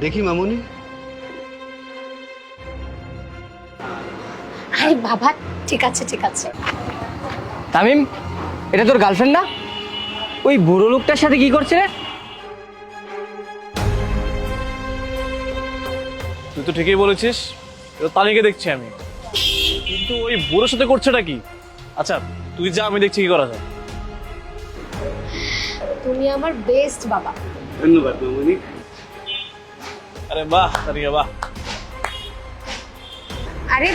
দেখি মামুনি। আরে বাবা, ঠিক আছে ঠিক আছে। তামিম, এটা তোর গার্লফ্রেন্ড না? ওই বুড়ো লোকটার সাথে কি করছে রে? তুই তো ঠিকই বলেছিস, এটা তানিকে দেখছি আমি, কিন্তু ওই বুড়োর সাথে করছেটা কি? আচ্ছা তুই যা, আমি দেখছি কি করা যায়। তুমি আমার বেস্ট বাবা। ধন্যবাদ মামুনি। আরে বাহ তানিয়া বাহ। আরে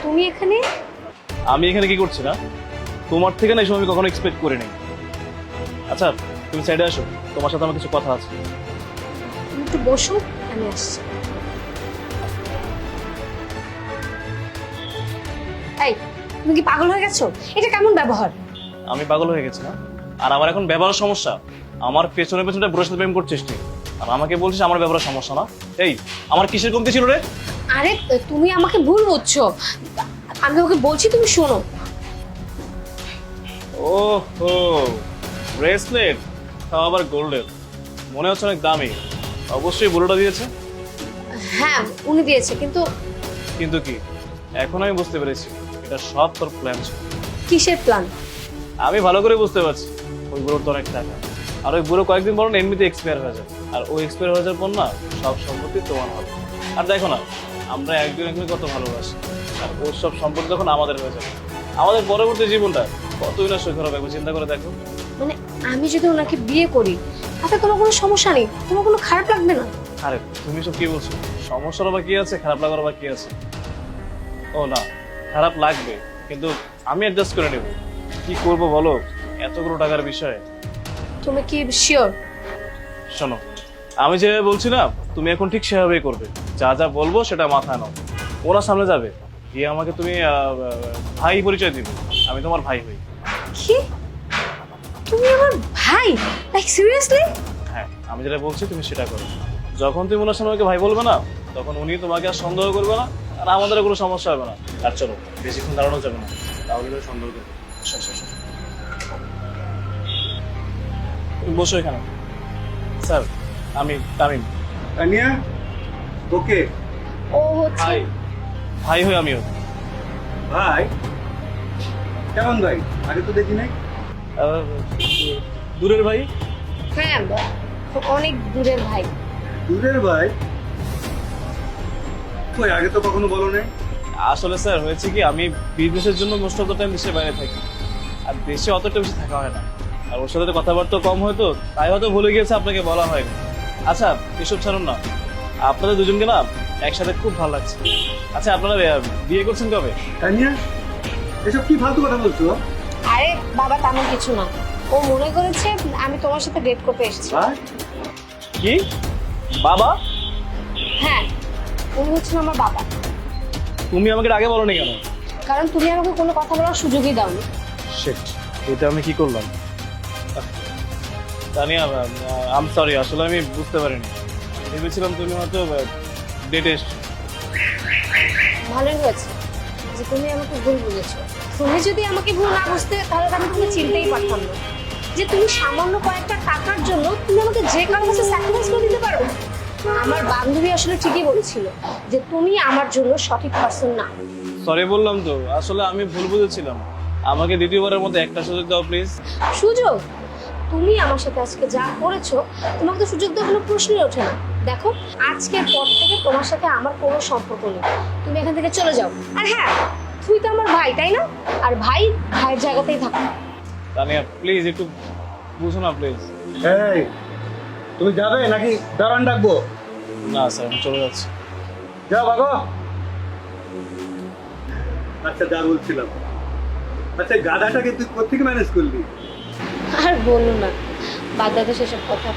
তুমি এখানে? আমি এখানে কি করছি না, তোমার থেকে না এই সময় আমি কখনো এক্সপেক্ট করিনি। আচ্ছা তুমি সাইডে আসো, তোমার সাথে আমার কিছু কথা আছে। তুমি একটু বসো, আমি আসছি। এই, তুমি কি পাগল হয়ে গেছো? এটা কেমন ব্যবহার? আমি পাগল হয়ে গেছি না, আর আমার এখন ব্যবহারের সমস্যা। আমার পেছনে পেছনে বুড়োর সাথে প্রেম করছিস তুই, আর আমাকে বলছিস আমার ব্যবহারের সমস্যা না। এই আমার কিসের কমতি ছিল রে? আরে তুমি আমাকে ভুল বুঝছো, আমি তোমাকে বলছি, তুমি শোনো। ওহো, ব্রেসলেট, তাও আবার গোল্ডের, মনে হচ্ছে অনেক দামি। অবশ্যই বুড়োটা দিয়েছে। হ্যাঁ উনি দিয়েছে, কিন্তু কিন্তু কি, এখন আমি বুঝতে পেরেছি এটা সব তোর প্ল্যান ছিল। কিসের প্ল্যান? আমি ভালো করে বুঝতে পারছি, ওই বুড়োর তো অনেক টাকা, আর ওই বুড়ো কয়েকদিন পর এমনিতে এক্সপায়ার হয়ে যায়, আর ওই এক্সপায়ার হয়ে যাওয়ার পর না সব সম্পত্তি তোমার হবে। আর দেখো না, আমরা একজন একজন কত ভালোবাসি, আর ওর সব সম্পত্তি যখন আমাদের হয়ে যাবে, আমাদের পরবর্তী জীবনটা কতই না সুখের হবে, চিন্তা করে দেখো। মানে আমি যদি ওনাকে বিয়ে করি তাতে তোমার কোনো সমস্যা নেই, তোমার কোনো খারাপ লাগবে না? আরে তুমি সব কি বলছো? সমস্যার বা কি আছে, খারাপ লাগার বা কি আছে? ও না, খারাপ লাগবে, কিন্তু আমি অ্যাডজাস্ট করে নেব। কি করবো বলো, এতগুলো টাকার বিষয়ে। তুমি কি শিওর? শোনো, আমি যেভাবে বলছি না, তুমি এখন ঠিক সেভাবেই করবে। যা যা বলবো সেটা মাথায় নাও। ওরা সামনে যাবে গিয়ে আমাকে তুমি ভাই পরিচয় দিবে, আমি তোমার ভাই হই। কি? তুমি আমার ভাই? Like seriously? হ্যাঁ, আমি যেটা বলছি তুমি সেটা করো। যখন তুমি ওনার সামনে আমাকে ভাই বলবে না, তখন উনি তোমাকে আর সন্দেহ করবে না, আর আমাদের কোনো সমস্যা হবে না। আর চলো, বেশিক্ষণ দাঁড়ানো যাবে না, তাহলে তো সন্দেহ করবে। এসো, এসো, এসো। তুমি বসো এখানে। স্যার, আমি তামিম। তানিয়া, ওকে। ও হচ্ছে ভাই, ভাই হই আমিও। ভাই? কেমন ভাই? আগে তো দেখি নাই। আহ, দূরের ভাই। হ্যাঁ অনেক দূরের ভাই। দূরের ভাই? কই, আগে তো কখনো বলো নাই। আসলে স্যার হয়েছে কি, আমি বিজনেসের জন্য মোস্ট অফ দ্য টাইম দেশের বাইরে থাকি, আর দেশে অতটা বেশি থাকা হয় না, আর ওর সাথে তো কথাবার্তা কম হয়তো, তাই হয়তো ভুলে গিয়েছে, আপনাকে বলা হয়নি। আচ্ছা এসব ছাড়ুন না, আপনাদের দুজনকে না একসাথে খুব ভালো লাগছে। আচ্ছা আপনারা বিয়ে করছেন কবে? তানিয়া, এসব কি ফালতু কথা বলছো? আরে বাবা, তেমন কিছু না, ও মনে করেছে আমি তোমার সাথে ডেট করতে এসেছি। ভাই? কি বাবা? হ্যাঁ, উনি হচ্ছেন আমার বাবা। তুমি আমাকে আগে বলোনি কেন? কারণ তুমি আমাকে কোনো কথা বলার সুযোগই দাওনি। শিট, এটা আমি কি করলাম? তানিয়া, আম সরি, আসলে আমি বুঝতে পারিনি, ভেবেছিলাম তুমি হয়তো ডেটে এসছো। ভালোই হয়েছে যে তুমি আমাকে ভুল বুঝেছো। তুমি যদি আমাকে ভুল না বুঝতে, তাহলে তো আমি তুমি চিনতেই পারতাম না যে তুমি সামান্য কয়েকটা টাকার জন্য তুমি আমাকে যে কারো কাছে স্যাক্রিফাইস করে দিতে পারো। আমার বান্ধবী আসলে ঠিকই বলেছিল যে তুমি আমার জন্য সঠিক পারসন না। সরি বললাম তো, আসলে আমি ভুল বুঝেছিলাম। আমাকে দ্বিতীয়বারের মধ্যে একটা সুযোগ দাও প্লিজ। সুযোগ? তুমি আমার সাথে আজকে যা করেছো, তোমাকে তো সুযোগ দেওয়ার কোনো প্রশ্নই ওঠে না। দেখো, আজকের পর থেকে তোমার সাথে আমার কোনো সম্পর্ক নেই, তুমি এখান থেকে চলে যাও। আর হ্যাঁ, তুই তো আমার ভাই, তাই না? আর ভাই ভাইয়ের জায়গাতেই থাকো। তানিয়া প্লিজ একটু বুঝো না প্লিজ। এই, তুমি যাবে নাকি দাঁড়ান ডাকবো? না স্যার, আমি চলে যাচ্ছি। যাও ভাগো। আচ্ছা, যা বলছিলাম, আচ্ছা গাধাটাকে তুই কোত্থেকে ম্যানেজ করলি? আর বললো না, বাদ দাও তো সেসব কথা।